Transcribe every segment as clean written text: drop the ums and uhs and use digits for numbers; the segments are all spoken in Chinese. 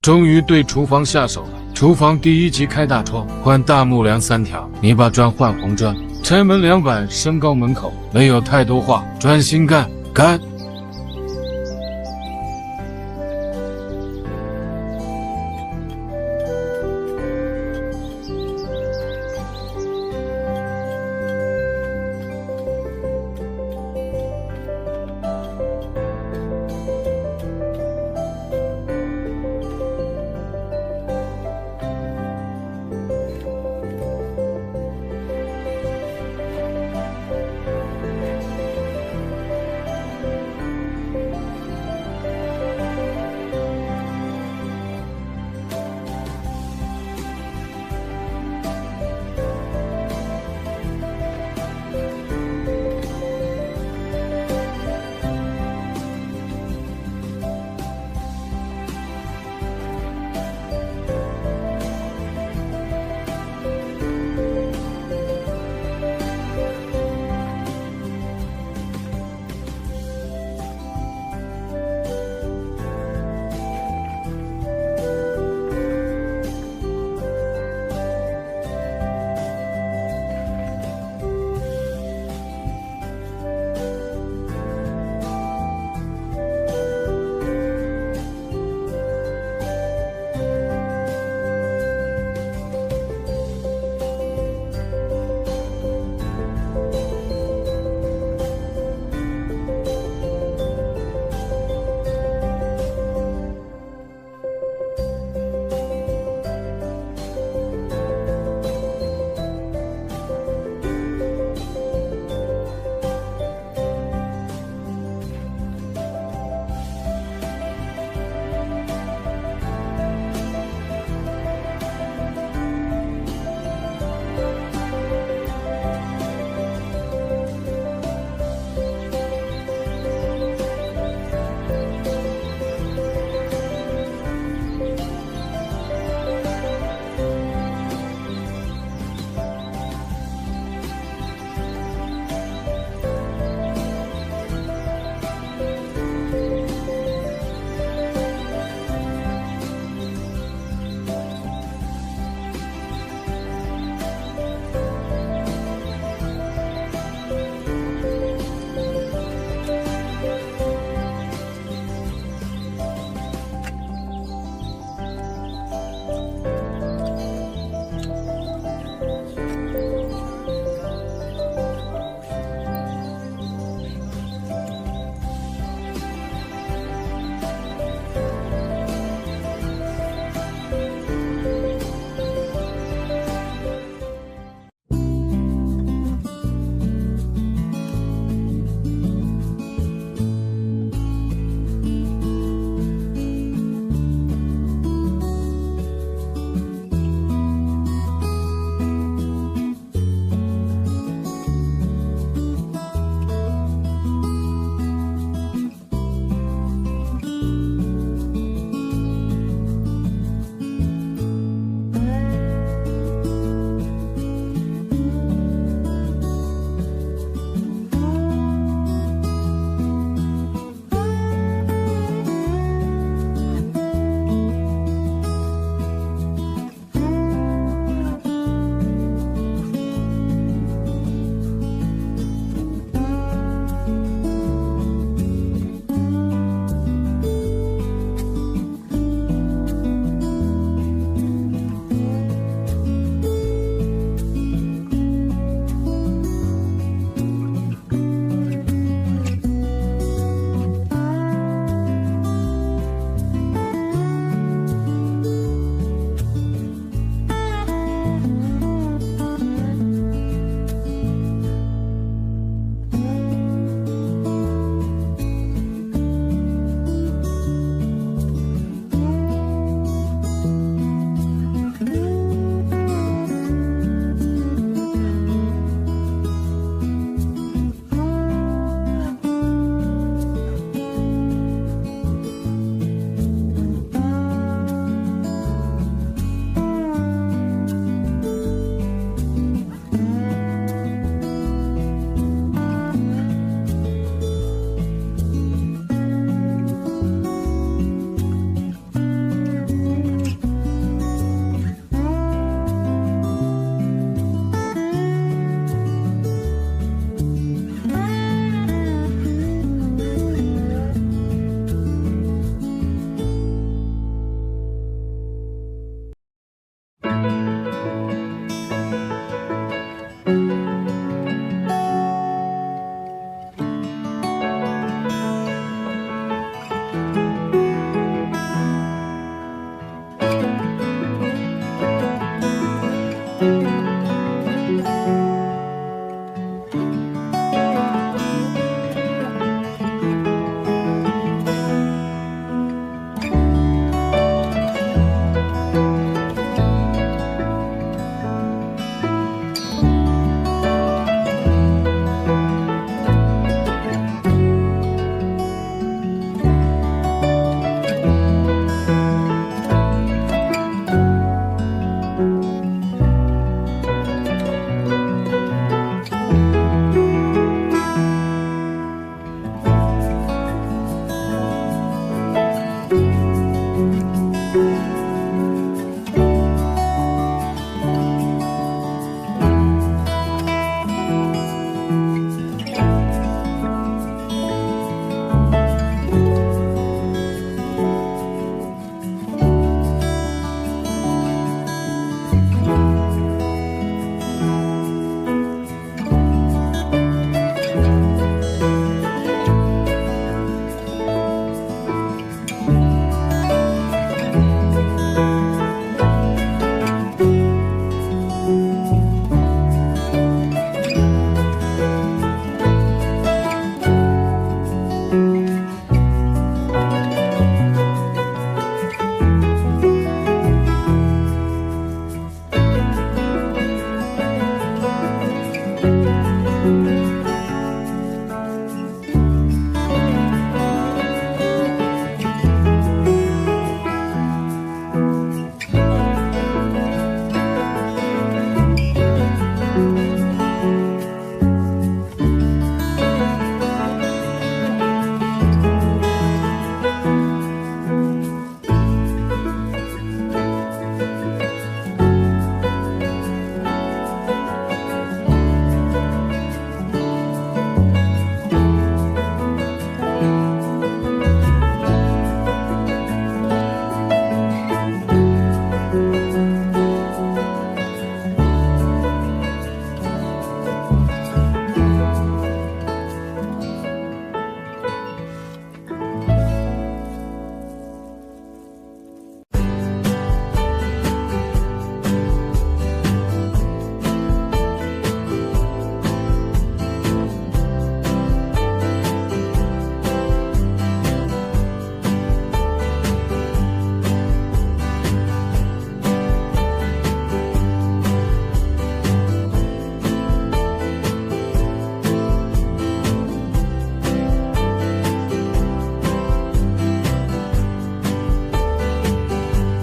终于对厨房下手了。厨房第1级开大窗，换大木梁3条，泥巴砖换红砖，拆门梁板，升高门口。没有太多话，专心干。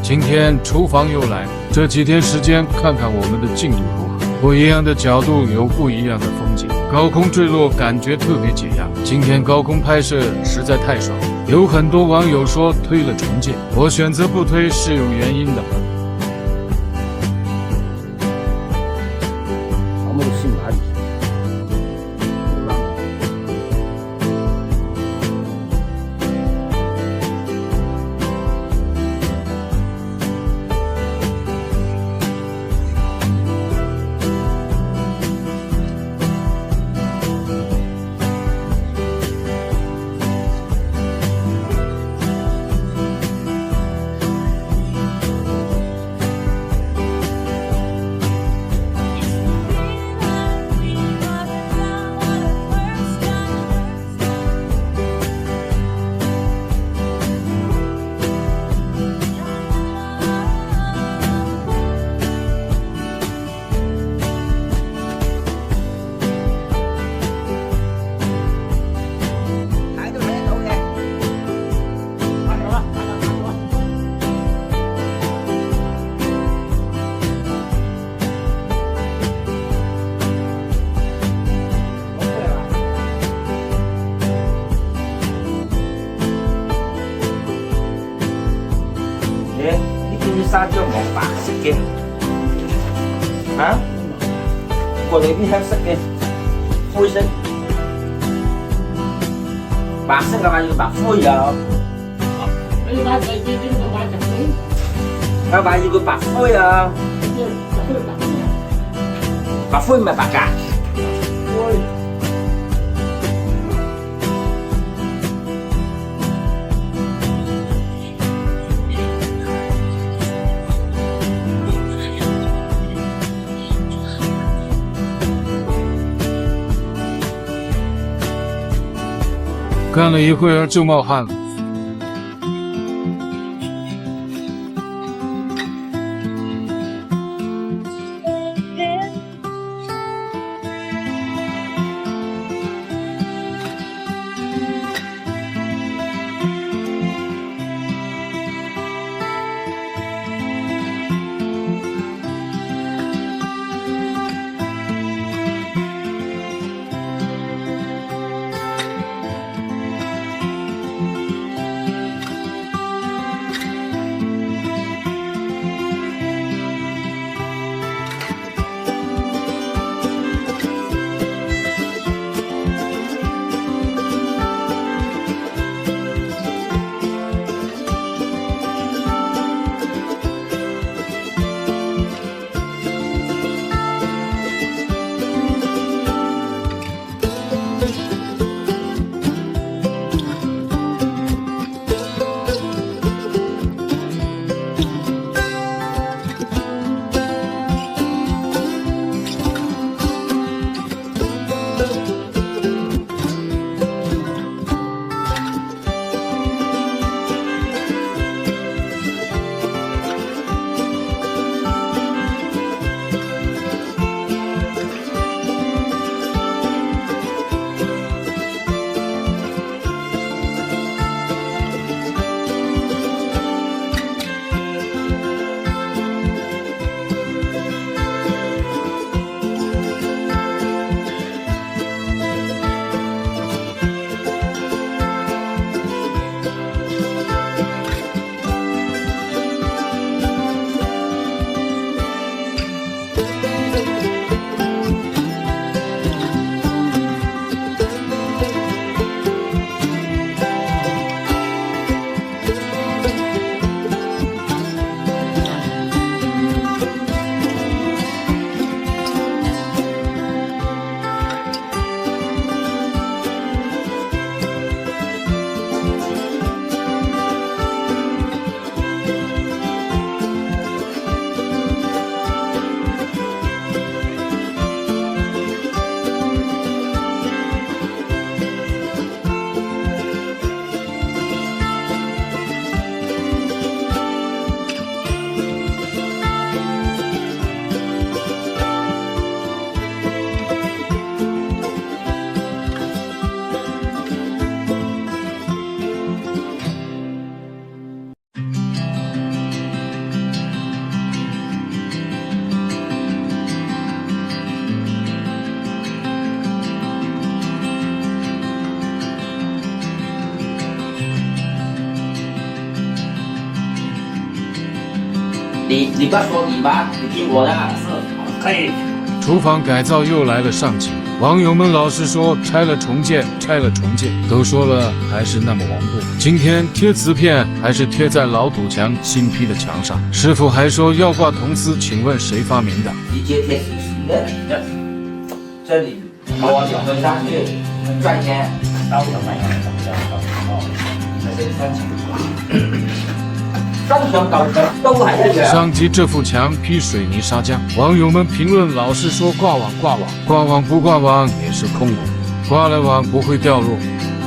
今天厨房又来，这几天时间看看我们的进度如何。不一样的角度有不一样的风景，高空坠落感觉特别解压。今天高空拍摄实在太爽，有很多网友说推了重建，我选择不推是有原因的。他们是哪里？沙姜黃白色嘅，過嚟啲黑色嘅，灰色，白色嘅話要白灰啊。你買細啲啲就買隻灰。我買要個白灰啊。白灰唔係白㗎。灰。干了一会儿就冒汗了。你不要说你吧，你听我的。是，可以。厨房改造又来了上集，网友们老是说拆了重建，拆了重建，都说了还是那么顽固。今天贴瓷片还是贴在老土墙新批的墙上，师傅还说要挂铜丝，请问谁发明的？直接贴实心的，这里我两个下去赚钱。高层没有，这里3层。上墙高层都还是这样。上集这幅墙批水泥砂浆，网友们评论老是说挂网挂网，挂网不挂网也是空无，挂了网不会掉落，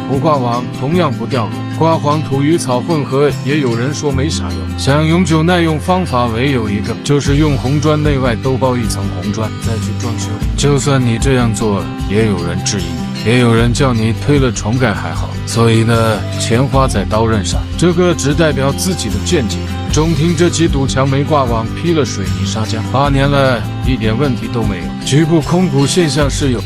不挂网同样不掉落。挂黄土与草混合，也有人说没啥用。想永久耐用方法唯有一个，就是用红砖内外都包一层红砖，再去装修。就算你这样做，也有人质疑你，也有人叫你推了重盖还好。所以呢，钱花在刀刃上，这个只代表自己的见解。中庭这几堵墙没挂网，批了水泥砂浆，8年了，一点问题都没有。局部空鼓现象是有。